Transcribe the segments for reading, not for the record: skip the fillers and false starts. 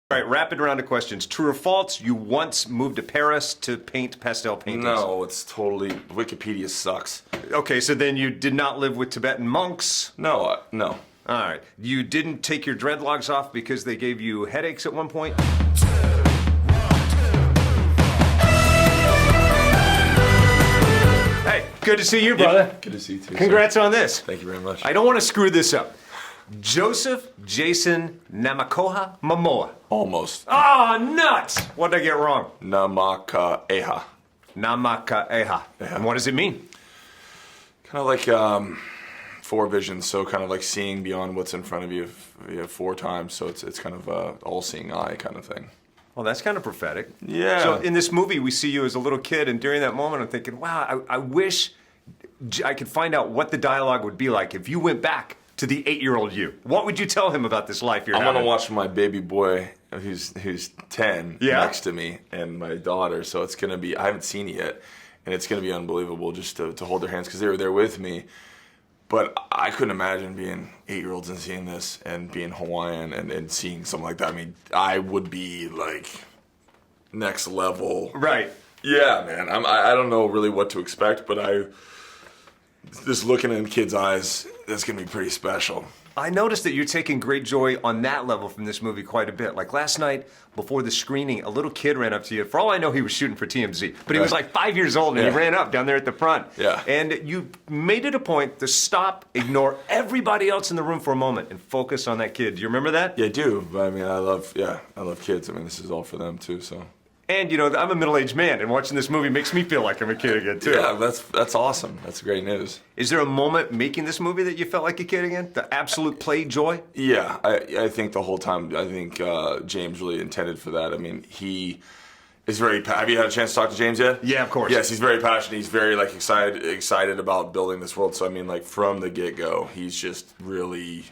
All right, rapid round of questions. True or false, you once moved to Paris to paint pastel paintings? No, it's totally, Wikipedia sucks. Okay, so then you did not live with Tibetan monks? No, no. All right. You didn't take your dreadlocks off because they gave you headaches at one point? Hey, good to see you, brother. Good to see you too. Congrats on this. Thank you very much. I don't want to screw this up. Joseph Jason Namakoha Momoa. Almost. Oh, nuts! What did I get wrong? Namakaeha. Namakaeha. And what does it mean? Kind of like four visions, so kind of like seeing beyond what's in front of you, four times, so it's kind of all-seeing eye kind of thing. Well, that's kind of prophetic. Yeah. So in this movie, we see you as a little kid, and during that moment, I'm thinking, wow, I wish I could find out what the dialogue would be like if you went back to the 8-year-old you. What would you tell him about this life you're I'm having? gonna watch my baby boy, who's 10, next to me, and my daughter. So it's gonna be, I haven't seen it yet, and it's gonna be unbelievable just to hold their hands because they were there with me. But I couldn't imagine being 8-year-olds and seeing this and being Hawaiian and seeing something like that. I mean, I would be like next level. Right. Yeah, man. I don't know really what to expect, but just looking in kids' eyes, that's gonna be pretty special. I noticed that you're taking great joy on that level from this movie quite a bit. Like last night, before the screening, a little kid ran up to you. For all I know, he was shooting for TMZ. But he was like 5 years old, and he ran up down there at the front. Yeah. And you made it a point to stop, ignore everybody else in the room for a moment, and focus on that kid. Do you remember that? Yeah, I do. But I mean, I love kids. I mean, this is all for them too, so. And, you know, I'm a middle-aged man, and watching this movie makes me feel like I'm a kid again, too. Yeah, that's awesome. That's great news. Is there a moment making this movie that you felt like a kid again? The absolute play joy? Yeah, I think the whole time, I think James really intended for that. I mean, he is very, have you had a chance to talk to James yet? Yeah, of course. Yes, he's very passionate. He's very, like, excited about building this world. So, I mean, like, from the get-go, he's just really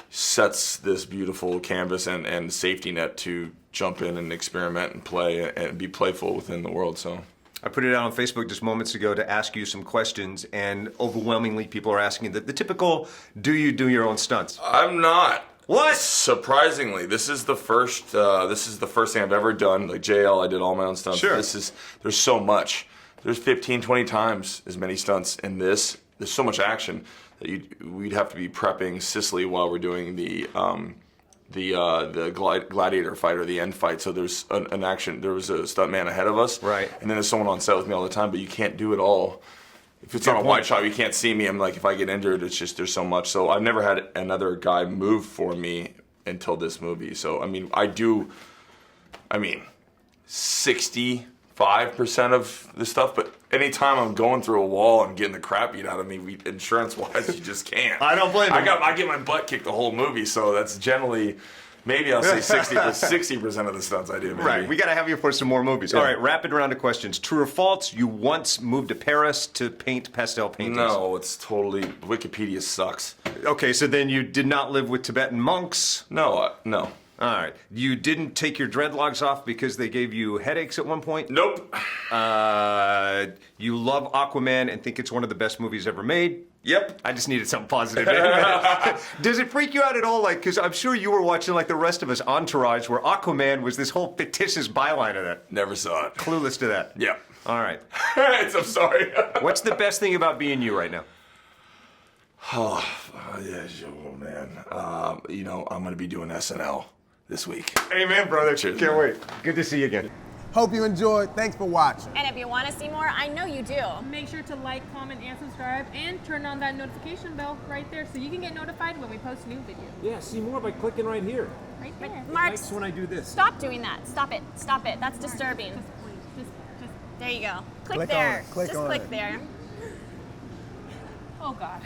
sets this beautiful canvas and safety net to jump in and experiment and play and be playful within the world. So I put it out on Facebook just moments ago to ask you some questions, and overwhelmingly people are asking the typical, do you do your own stunts? I'm not. What? Surprisingly, this is the first thing I've ever done. Like JL, I did all my own stunts. Sure. There's so much. There's 15, 20 times as many stunts in this. There's so much action that we'd have to be prepping Sicily while we're doing the gladiator fight or the end fight. So there's an action. There was a stunt man ahead of us, right? And then there's someone on set with me all the time. But you can't do it all. If it's on a wide shot, you can't see me. I'm like, if I get injured, it's just there's so much. So I've never had another guy move for me until this movie. So I mean, 65% of the stuff, but anytime I'm going through a wall and getting the crap beat out of me, insurance-wise, you just can't. I don't blame you. I get my butt kicked the whole movie, so that's generally, maybe I'll say 60% of the stunts I do. Maybe. Right, we got to have you for some more movies. Yeah. All right, rapid round of questions. True or false, you once moved to Paris to paint pastel paintings? No, it's totally, Wikipedia sucks. Okay, so then you did not live with Tibetan monks? No, no. All right. You didn't take your dreadlocks off because they gave you headaches at one point? Nope. You love Aquaman and think it's one of the best movies ever made? Yep. I just needed something positive. Does it freak you out at all? Like, because I'm sure you were watching, like the rest of us, Entourage, where Aquaman was this whole fictitious byline of that. Never saw it. Clueless to that. Yep. All right. I'm sorry. What's the best thing about being you right now? Oh, man. You know, I'm going to be doing SNL this week. Amen, brother. Cheers, Can't man. wait. Good to see you again. Hope you enjoyed. Thanks for watching. And if you want to see more, I know you do. Make sure to like, comment, and subscribe, and turn on that notification bell right there so you can get notified when we post new videos. Yeah, see more by clicking right here. Right there. Mark, Likes when I do this. stop doing that. Stop it. Stop it. That's disturbing. Just please, just. There you go. Click Click there. on it. Click Just on click it. there. Oh God.